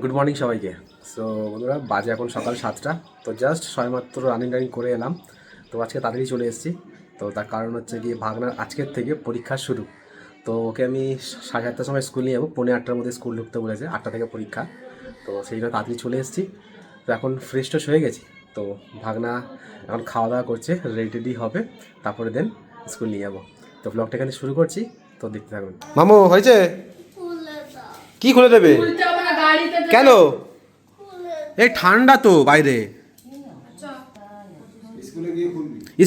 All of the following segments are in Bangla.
গুড মর্নিং সবাইকে। সো বন্ধুরা, বাজে এখন সকাল 7টা। তো জাস্ট সবেমাত্র রানিং করে এলাম। তো আজকে তাড়াতাড়ি চলে এসেছি। তো তার কারণ হচ্ছে গিয়ে ভাগনার আজকের থেকে পরীক্ষা শুরু। তো ওকে আমি 7:30টার সময় স্কুল নিয়ে যাবো, 7:45টার মধ্যে স্কুল ঢুকতে বলেছে, 8টা থেকে পরীক্ষা। তো সেই জন্য তাড়াতাড়ি চলে এসেছি। তো এখন ফ্রেশ ট্রেশ হয়ে গেছি। তো ভাগনা এখন খাওয়া দাওয়া করছে, রেডি হবে, তারপরে দেন স্কুল নিয়ে যাবো। তো ব্লগটা এখানে শুরু করছি, তো দেখতে থাকুন। মামু হয়েছে কি খুলে দেবে? কেন? এই ঠান্ডা তো বাইরে।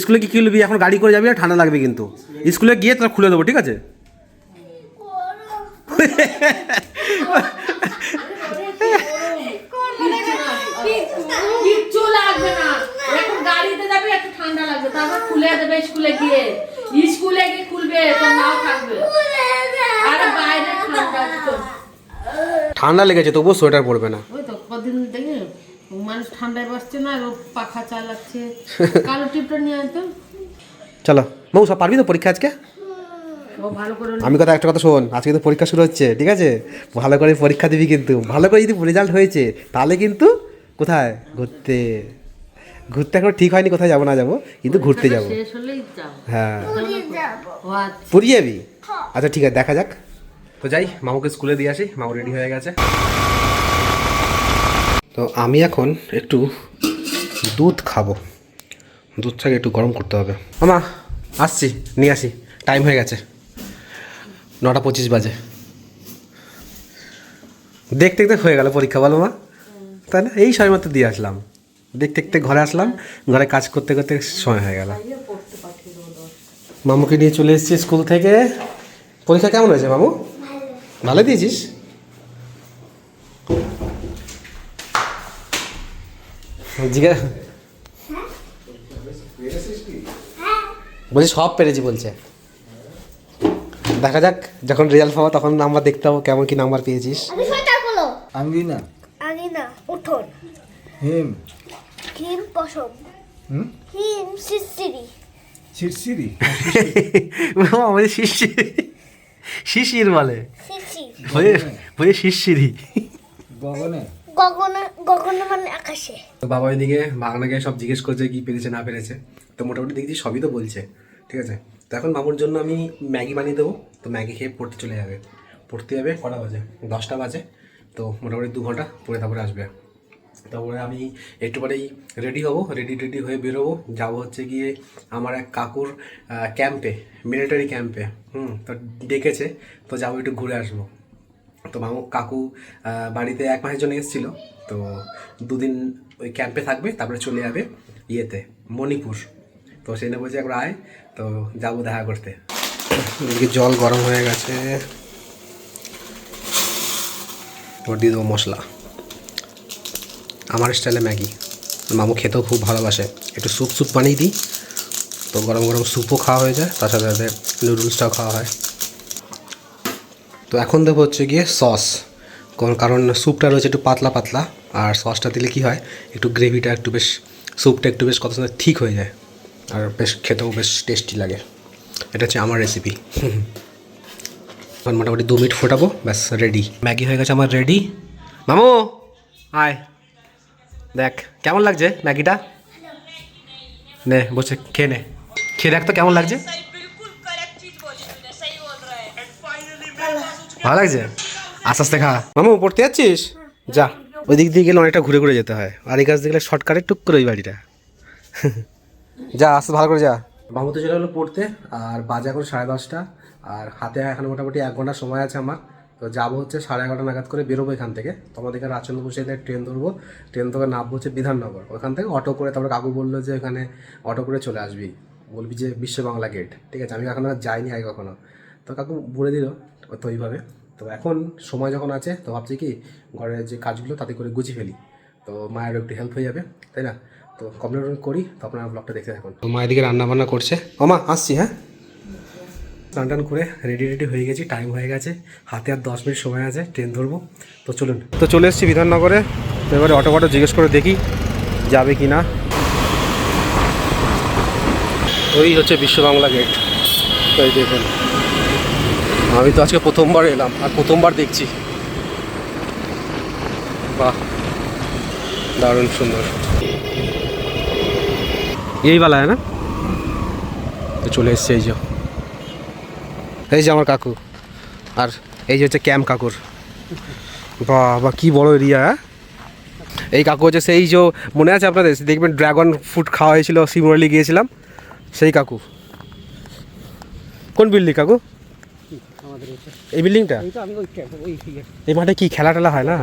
স্কুলে কি খুলবি? এখন গাড়ি করে যাবি আর ঠান্ডা লাগবে, কিন্তু স্কুলে গিয়ে তোরা খুলে দেবো, ঠিক আছে? কিচ্ছু লাগবে না, এখন গাড়িতে যাবে, একটু ঠান্ডা লাগবে, তারপর খুলে দেবে। স্কুলে গিয়ে খুলবে, তো নাও থাকবে। আরে বাইরে ঠান্ডা লেগেছে, তবুও সোয়েটার পরবে না। ওই তো কদিন দেখে মানুষ ঠান্ডায় বসছে না, পাখা চালাচ্ছে। কালো টিপটা নিয়ে আসতো। চলো মৌ, সব পারবি তো পরীক্ষা আজকে? ভালো করে আমি একটা কথা শোন, আজকে তো পরীক্ষা শুরু হচ্ছে, ঠিক আছে? ভালো করে পরীক্ষা দিবি, কিন্তু ভালো করে যদি রেজাল্ট হয়েছে তাহলে কিন্তু কোথায় ঘুরতে এখন ঠিক হয়নি, কোথায় যাবো না যাবো, কিন্তু ঘুরতে যাবো। হ্যাঁ, পুরী যাবি? আচ্ছা ঠিক আছে, দেখা যাক। তো যাই, মামুকে স্কুলে দিয়ে আসি। মামু রেডি হয়ে গেছে। তো আমি এখন একটু দুধ খাবো। দুধটাকে একটু গরম করতে হবে। মামা আসছি, নিয়ে আসি, টাইম হয়ে গেছে, 9:25 বাজে। দেখতে দেখতে হয়ে গেল পরীক্ষা, বলো মা? তাই না? এই সময় মাত্র দিয়ে আসলাম, দেখতে দেখতে ঘরে আসলাম, ঘরে কাজ করতে করতে সময় হয়ে গেল। মামুকে নিয়ে চলে এসেছি স্কুল থেকে। পরীক্ষা কেমন হয়েছে মামু? ভালো দিয়েছিস? জিজ্ঞাসা বলছি সব পেরেছি বলছে। দেখা যাক, যখন রেজাল্ট পাবো তখন নাম্বার দেখতে পাবো কেমন কি নাম্বার পেয়েছিস। আঙ্গিনা উঠোন হিম হিম পশম হিম শিরশিরি শিরশিরি আমাদের শিশির বলে, বলে শিরশিরি। গগনে গগনে গগনে মানে আকাশে। তো বাবা ওইদিকে ভাগনাকে সব জিজ্ঞেস করছে কি পেরেছে না পেরেছে। তো মোটামুটি দেখছি সবই তো বলছে, ঠিক আছে? তো এখন মামুর জন্য আমি ম্যাগি বানিয়ে দেবো। তো ম্যাগি খেয়ে পড়তে চলে যাবে। পড়তে যাবে কটা বাজে? 10টা বাজে। তো মোটামুটি 2 ঘন্টা পরে তারপরে আসবে। তারপরে আমি একটু পরেই রেডি হব, রেডি হয়ে বেরোবো। যাবো হচ্ছে গিয়ে আমার এক কাকুর ক্যাম্পে, মিলিটারি ক্যাম্পে। তো ডেকেছে, তো যাবো, একটু ঘুরে আসবো। তো মামু কাকু বাড়িতে 1 মাসের জন্য এসেছিলো। তো 2 দিন ওই ক্যাম্পে থাকবে, তারপরে চলে যাবে ইয়েতে, মণিপুর। তো সেটা বলছে একবার আয়, তো যাবো দেখা করতে। এদিকে জল গরম হয়ে গেছে, তো দিয়ে দেবো মশলা। আমার স্টাইলে ম্যাগি। মামু খেতেও খুব ভালোবাসে। একটু স্যুপ বানিয়ে দিই, তো গরম গরম স্যুপও খাওয়া হয়ে যায়, তার সাথে সাথে নুডলসটাও খাওয়া হয়। তো এখন দেবো হচ্ছে গিয়ে সস, কারণ স্যুপটা রয়েছে একটু পাতলা পাতলা, আর সসটা দিলে কি হয়, একটু গ্রেভিটা একটু বেশ, স্যুপটা একটু বেশ কত সুন্দর ঠিক হয়ে যায়, আর বেশ খেতেও বেশ টেস্টি লাগে। এটা হচ্ছে আমার রেসিপি। মোটামুটি 2 মিনিট ফোটাবো, ব্যাস রেডি। ম্যাগি হয়ে গেছে আমার রেডি। মামু আয়, দেখ কেমন লাগছে ম্যাগিটা, নে বসে খেয়ে নে, খেয়ে দেখ তো কেমন লাগছে। ভালো লাগছে? আস্তে আস্তে খা। মামু পড়তে যাচ্ছিস? যা, ওই দিক দিয়ে গেলে অনেকটা ঘুরে ঘুরে যেতে হয়, আর এই কাছ দিয়ে গেলে শর্টকাটে টুক করে ওই বাড়িটা। যা, আস্তে ভালো করে যা। মামু তো চলে গেলো পড়তে, আর বাজে এখন 10:30, আর হাতে এখন মোটামুটি 1 ঘন্টা সময় আছে আমার। তো যাবো হচ্ছে 11:30 নাগাদ করে বেরোবো এখান থেকে। তোমাদের এখানে রাজচন্দ্রপুর থেকে ট্রেন ধরবো, ট্রেন থেকে নামবো হচ্ছে বিধাননগর, ওখান থেকে অটো করে, তারপরে কাকু বললো যে এখানে অটো করে চলে আসবি, বলবি যে বিশ্ব বাংলা গেট, ঠিক আছে? আমি এখনো যাইনি আগে কখনো, তো কাকু বলে দিল তো ওইভাবে। তো এখন সময় যখন আছে, তো ভাবছি কি ঘরের যে কাজগুলো তাতে করে গুছিয়ে ফেলি, তো মায়েরও একটু হেল্প হয়ে যাবে, তাই না? তো কমপ্লিট করি, তো আপনারা ব্লগটা দেখতে থাকুন। তো মা এদিকে রান্না বান্না করছে। ও মা আসছি, হ্যাঁ। স্নান করে রেডি হয়ে গেছি, টাইম হয়ে গেছে, হাতে আর 10 মিনিট সময় আছে, ট্রেন ধরবো। তো চলুন, তো চলে এসেছি বিধাননগরে। তো এবারে অটো জিজ্ঞেস করে দেখি যাবে কি না। ওই হচ্ছে বিশ্ব বাংলা গেট। তো এই দেখুন, আমি তো আজকে প্রথমবার এলাম, আর প্রথমবার দেখছি। বাহ, দারুণ সুন্দর। এই বালা না তো চলে এসছে। এই যে আমার কাকু, আর এই যে হচ্ছে ক্যাম্প কাকুর। বাবা কি বড় এরিয়া। এই কাকু হচ্ছে সেই যে, মনে আছে আপনাদের, দেখবেন ড্রাগন ফ্রুট খাওয়া হয়েছিল, শিমরলি গিয়েছিলাম, সেই কাকু। কোন বিল্ডিং কাকু? এই বিল্ডিংটা? এই মাঠে কি খেলা টেলা হয় না?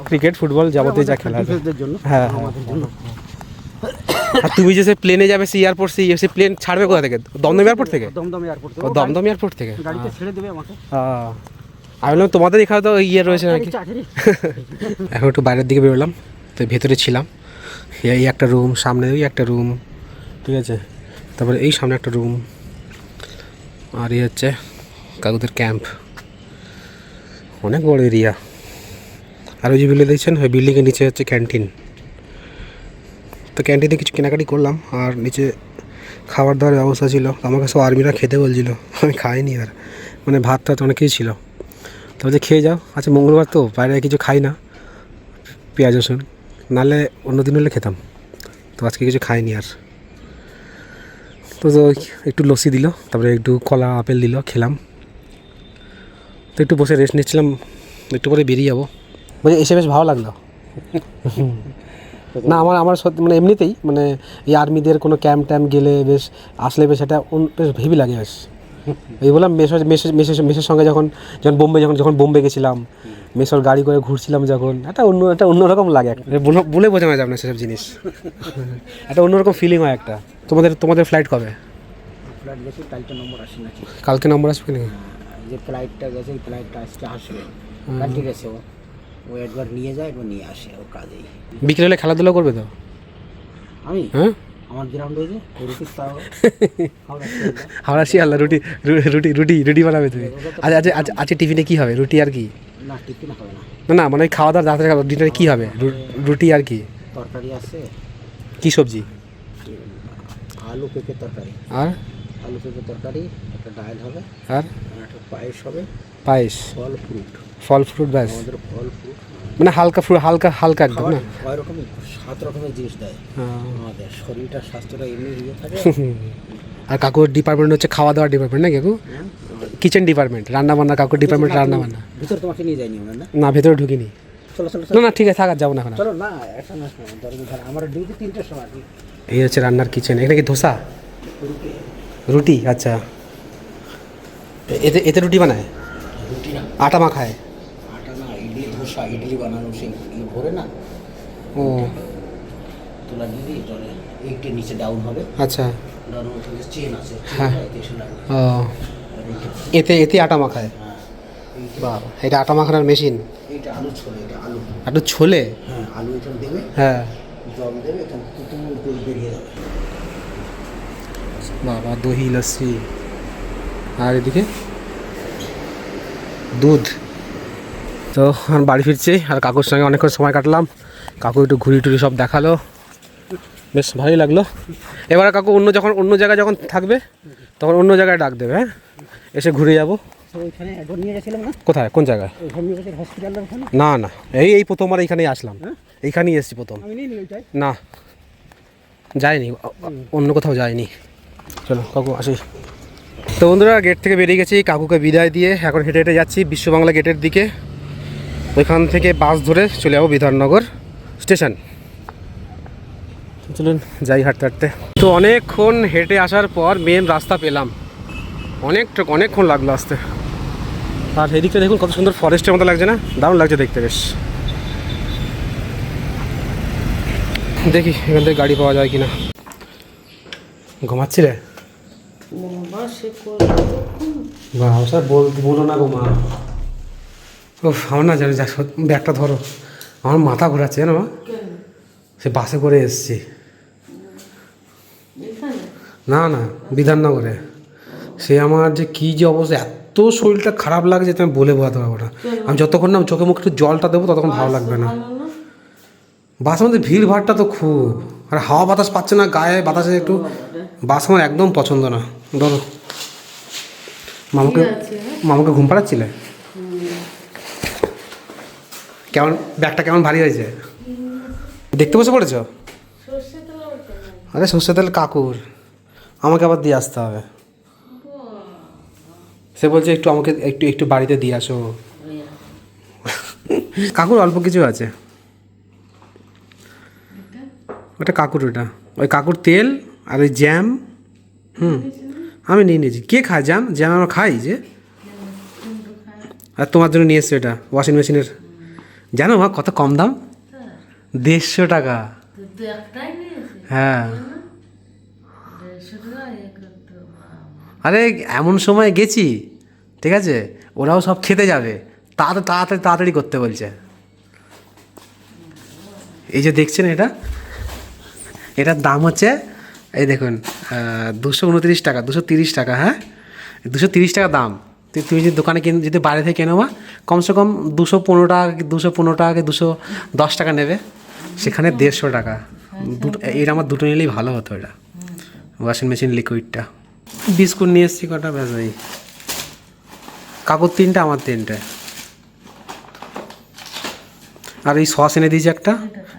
ক্রিকেট ফুটবল যাবতীয় যা খেলা হয়। হ্যাঁ, আর তুমি যে সে প্লেনে যাবে, সেই এয়ারপোর্ট, সেই প্লেন ছাড়বে কোথা থেকে? দমদম এয়ারপোর্ট থেকে? দমদম এয়ারপোর্ট থেকে গাড়িতে ছেড়ে দেবে আমাকে। আমি বললাম তোমাদের এখানে তো ইয়ে রয়েছে নাকি। এখন একটু বাইরের দিকে বেরোলাম, তো ভেতরে ছিলাম। এই একটা রুম, সামনে ওই একটা রুম, ঠিক আছে, তারপরে এই সামনে একটা রুম, আর এই হচ্ছে কাকুদের ক্যাম্প। অনেক বড় এরিয়া। আর ওই যে বিল্ডিং দেখছেন, ওই বিল্ডিংয়ের নিচে হচ্ছে ক্যান্টিন। তো ক্যান্টিনে কিছু কেনাকাটি করলাম, আর নিচে খাবার দাবার ব্যবস্থা ছিল। আমাকে সব আর্মিরা খেতে বলছিল, আমি খাইনি। আর মানে ভাত টাত অনেক কিছু ছিল। তবে যে খেয়ে যাও, আচ্ছা মঙ্গলবার তো বাইরে কিছু খাই না, পেঁয়াজ রসুন, নাহলে অন্য দিন হলে খেতাম। তো আজকে কিছু খাইনি। আর তো একটু লস্যি দিল, তারপরে একটু কলা আপেল দিল, খেলাম। তো একটু বসে রেস্ট নিচ্ছিলাম, একটু পরে বেরিয়ে যাবো। বলছি এসে বেশ ভালো লাগলো। না আমার সত্যি মানে এমনিতেই মানে এই আর্মিদের কোনো ক্যাম্প ট্যাম্প গেলে বেশ আসলে বেশ এটা বেশ হেভি লাগে। বেশ এই বললাম মেসের সঙ্গে যখন বোম্বে যখন বোম্বে গেছিলাম, মেসর গাড়ি করে ঘুরছিলাম যখন, একটা অন্যরকম লাগে। বলে বোঝানো যাবে না সেসব জিনিস। একটা অন্যরকম ফিলিং হয় একটা। তোমাদের ফ্লাইট কবে? ফ্লাইট গেছে, কালকে নম্বর আসে নাকি? কালকে নম্বর আসবে নাকি? যে ফ্লাইটটা গেছে, এই ফ্লাইটটা আজকে আসবে। কালকে গেছে ও একবার নিয়ে যায়, একবার নিয়ে আসে, ও কাজেই। বিকেলে হলে খেলাধুলা করবে তো? আমি হ্যাঁ, আমার গ্রাউন্ড হয়েছে হাওড়া শিয়ালদা রুটি বানাবে তুমি? আচ্ছা টিফিনে কী হবে? রুটি আর কি? না টিফিন হবে না। না মানে খাওয়া দাওয়া রাত্রে ডিনারে কী হবে? রুটি আর কি? তরকারি আছে। কী সবজি? আলু পেঁপের তরকারি। আর আলু পেঁপের তরকারি, একটা ডাল হবে, আর একটা পায়েস হবে। পায়েস, ফল ফ্রুট। ব্যাস, আমাদের ফল ফ্রুট মানে হালকা একদম না? কয় রকমের 7 রকমের জিনিস দেয়। আমাদের শরীরটা, স্বাস্থ্যটা এমনি ইয়ে থাকে। আর কাকুর ডিপার্টমেন্ট হচ্ছে খাওয়া দাওয়ার ডিপার্টমেন্ট না কাকু? কিচেন ডিপার্টমেন্ট, রান্না বান্না। কাকুর ডিপার্টমেন্ট রান্না বান্না। ভিতরে তোমাকে নিয়ে যায়নি আমরা? না ভেতরে ঢুকিনি। চলো না ঠিক আছে, থাক, যাবো না এখন। চলো না, একটা না, আমার ডিউটি 3টার সময়। এই হচ্ছে রান্নার কিচেন। এখানে কি ধোসা, রুটি? আচ্ছা, এতে রুটি বানায়? রুটি না, আটা মাখায়? আটা না, ইডলি ধোসা, ইডলি বানানো সেই ভরে না। ও তোলা দিদি জলে একটু নিচে ডাউন হবে। আচ্ছা, ডাউন হলে চেন আছে। হ্যাঁ, ও এতে আটা মাখায়? বাহ, এটা আটা মাখানোর মেশিন। এটা আলু ছোলে, এটা আলু একটু ছোলে। হ্যাঁ, আলু এখানে দেবে, হ্যাঁ, জল দেবে, এখানে তুতুল বেরিয়ে যাবে। বাবা দহি লস্যি, আর এদিকে দুধ। তো আমি বাড়ি ফিরছি, আর কাকুর সঙ্গে অনেকক্ষণ সময় কাটলাম। কাকু একটু ঘুরি টুরি সব দেখালো, বেশ ভালোই লাগলো। এবার কাকু যখন অন্য জায়গায় যখন থাকবে তখন অন্য জায়গায় ডাক দেবে। হ্যাঁ, এসে ঘুরে যাবো। ওইখানে একবার নিয়ে গেছিলাম না? কোথায়, কোন জায়গায়? ওইখানে হসপিটালের ওখানে। না এই প্রথমবার এইখানেই আসলাম, এইখানেই এসেছি প্রথম। আমি নিয়ে ওইটাই না যাইনি, অন্য কোথাও যাইনি। চলো কাকু আসি। তো বন্ধুরা, গেট থেকে বেরিয়ে গেছি, কাকুকে বিদায় দিয়ে এখন হেঁটে হেঁটে যাচ্ছি বিশ্ববাংলা গেটের দিকে। ওইখান থেকে বাস ধরে চলে যাবো বিধাননগর স্টেশন। চলুন যাই হাঁটতে হাঁটতে। তো অনেকক্ষণ হেঁটে আসার পর মেন রাস্তা পেলাম। অনেকক্ষণ লাগলো আসতে। আর এদিকটা দেখুন কত সুন্দর ফরেস্টের মতো লাগছে না? দারুণ লাগছে দেখতে বেশ। দেখি এখান থেকে গাড়ি পাওয়া যায় কিনা। ঘুমাচ্ছিলে? বাহ স্যার, বলো না গো মা। ও আমার না জানি, যা ব্যাগটা ধরো, আমার মাথা ঘোরাচ্ছে জানো মা। সে বাসে করে এসছি। না বিধাননগরে। সে আমার যে কী যে অবস্থা, এত শরীরটা খারাপ লাগছে তুমি বলে বোঝাতে পারবো না। আমি যতক্ষণ না চোখে মুখে একটু জলটা দেবো ততক্ষণ ভালো লাগবে না। বাসের মধ্যে ভিড় ভাড়টা তো খুব, আর হাওয়া বাতাস পাচ্ছে না গায়ে, বাতাসে একটু। বাস আমার একদম পছন্দ না। ধরো মামাকে ঘুম পাড়াচ্ছিলে? কেমন ব্যাগটা কেমন ভারী হয়েছে? দেখতে বসে পড়েছো? সর্ষে তেল আবার কেন? আরে সর্ষে তেল কাকুর, আমাকে আবার দিয়ে আসতে হবে। সে বলছে একটু আমাকে একটু একটু বাড়িতে দিয়ে আসো। কাকুর অল্প কিছু আছে, ওটা কাকুর, ওটা ওই কাকুর তেল আর ওই জ্যাম। আমি নিয়ে নিয়েছি। কে খায় জ্যাম? জ্যাম আমরা খাই যে। আর তোমার জন্য নিয়ে এসছি এটা ওয়াশিং মেশিনের। জানো মা কত কম দাম? 150 টাকা। তো একটাই নিয়েছে হ্যাঁ 150 টাকা এক করতে। আরে এমন সময় গেছি, ঠিক আছে, ওরাও সব খেতে যাবে, তাড়াতাড়ি তাড়াতাড়ি করতে বলছে। এই যে দেখছেন এটা, এটার দাম হচ্ছে এই দেখুন 229 টাকা, 230 টাকা। হ্যাঁ 230 টাকা দাম। তুমি যদি দোকানে যদি বাইরে থেকে কেনো মা, কমসে কম 215 টাকা, 215 টাকা, 210 টাকা নেবে, সেখানে 150 টাকা। দুটো, এটা আমার দুটো নিলেই ভালো হতো। এটা ওয়াশিং মেশিন লিকুইডটা। বিস্কুট নিয়ে এসেছি কটা, ব্যাস ওই কাকুর 3টে, আমার 3টে। আর এই সস এনে দিয়েছি একটা,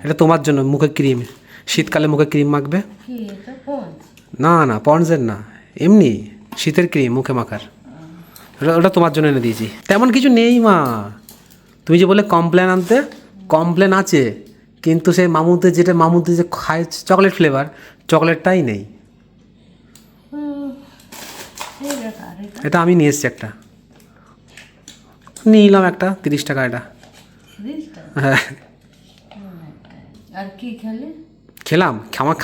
এটা তোমার জন্য, মুখে ক্রিম, শীতকালে মুখে ক্রিম মাখবে। কি এটা পঞ্চ? না না পন্ডসের না, এমনি শীতের ক্রিম মুখে মাখার, ওটা তোমার জন্য এনে দিয়েছি। তেমন কিছু নেই মা, তুমি যে বলে কমপ্লেন আনতে, কমপ্লেন আছে, কিন্তু সেই মামুতে যে খায় চকলেট ফ্লেভার, চকলেটটাই নেই। ঠিক আছে, আর এটা এটা আমি নিয়ে এসেছি একটা, নিলাম একটা 30 টাকা এটা। 30 টাকা? হ্যাঁ আর কি খেলে? খেলাম,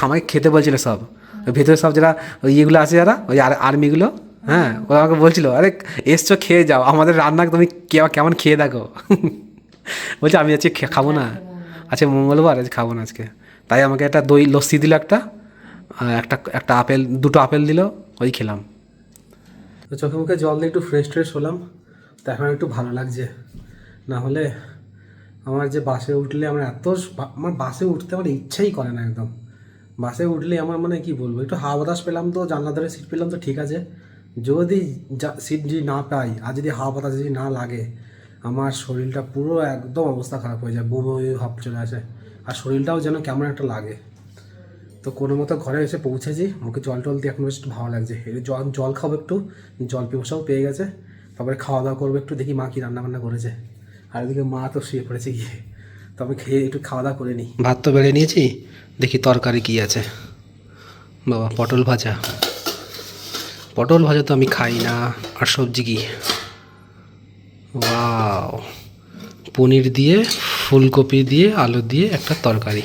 খামাকে খেতে বলছিল সব, ওই ভেতরে সব যারা ওই ইয়েগুলো আছে, যারা ওই আর্মিগুলো, হ্যাঁ ওরা আমাকে বলছিল, আরে এসছো খেয়ে যাও, আমাদের রান্না তুমি কেমন খেয়ে দেখো। বলছে আমি আজকে খাবো না, আচ্ছা মঙ্গলবার আজ খাবো না আজকে। তাই আমাকে একটা দই লস্যি দিল, একটা আপেল, 2টো আপেল দিল, ওই খেলাম। তো চোখে মুখে জল দিয়ে একটু ফ্রেশ হলাম, তো এখন একটু ভালো লাগছে। না হলে আমার যে বাসে উঠলে আমার বাসে উঠতে আমার ইচ্ছাই করে না একদম। বাসে উঠলে আমার মানে কি বলবো, একটু হাওয়া বাতাস পেলাম তো, জানলা ধারে সিট পেলাম তো ঠিক আছে, যদি সিট যদি না পাই আর যদি হাওয়া বাতাস যদি না লাগে, আমার শরীরটা পুরো একদম অবস্থা খারাপ হয়ে যায়, বমি ভাব চলে আসে, আর শরীরটাও যেন কেমন একটা লাগে। তো কোনো মতো ঘরে এসে পৌঁছেছি, মুখে জল টল দিয়ে এখন বেশ একটু ভালো লাগছে। জল খাবো একটু, জল পিপাসাও পেয়ে গেছে, তারপরে খাওয়া দাওয়া করবো একটু, দেখি মা কি রান্নাবান্না করেছে। আর এদিকে মা তো শুয়ে পড়েছে গিয়ে, তবে খেয়ে একটু খাওয়া দাওয়া করে নিই। ভাত তো বেড়ে নিয়েছি, দেখি তরকারি কী আছে। বাবা পটল ভাজা তো আমি খাই না। আর সবজি কি, ওয়াও, পনির দিয়ে, ফুলকপি দিয়ে, আলু দিয়ে একটা তরকারি,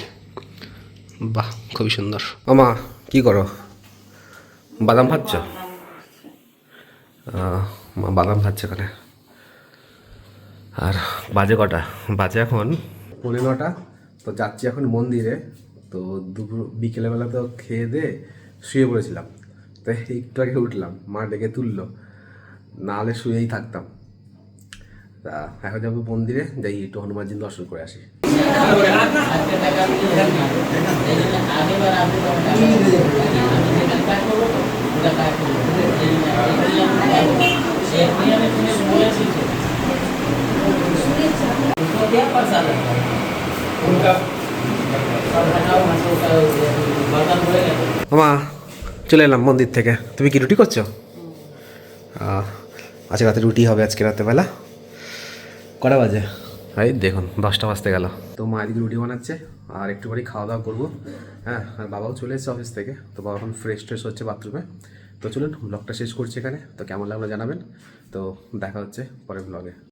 বাহ খুবই সুন্দর। ও মা কী করো? বাদাম ভাজছ? মা বাদাম ভাজছে এখানে। আর বাজে কটা? বাজে এখন 9:15। তো যাচ্ছি এখন মন্দিরে। তো বিকেলবেলা তো খেয়ে দিয়ে শুয়ে পড়েছিলাম, তো একটু আগে উঠলাম, মা ডেকে তুললো, নাহলে শুয়েই থাকতাম। তা এখন যাবো মন্দিরে, যাই একটু হনুমানজির দর্শন করে আসি। মা চলে এলাম মন্দির থেকে। তুমি কি রুটি করছো? আজকে রাতে রুটি হবে, আজকে রাতেবেলা। কটা বাজে? এই দেখুন 10টা বাজতে গেল। তো মা এদিকে রুটি বানাচ্ছে, আর একটুখানি খাওয়া দাওয়া করবো। হ্যাঁ, আর বাবাও চলে এসেছে অফিস থেকে, তো বাবা এখন ফ্রেশ হচ্ছে বাথরুমে। তো চলুন ব্লগটা শেষ করছি এখানে। তো কেমন লাগলো জানাবেন। তো দেখা হচ্ছে পরের ব্লগে।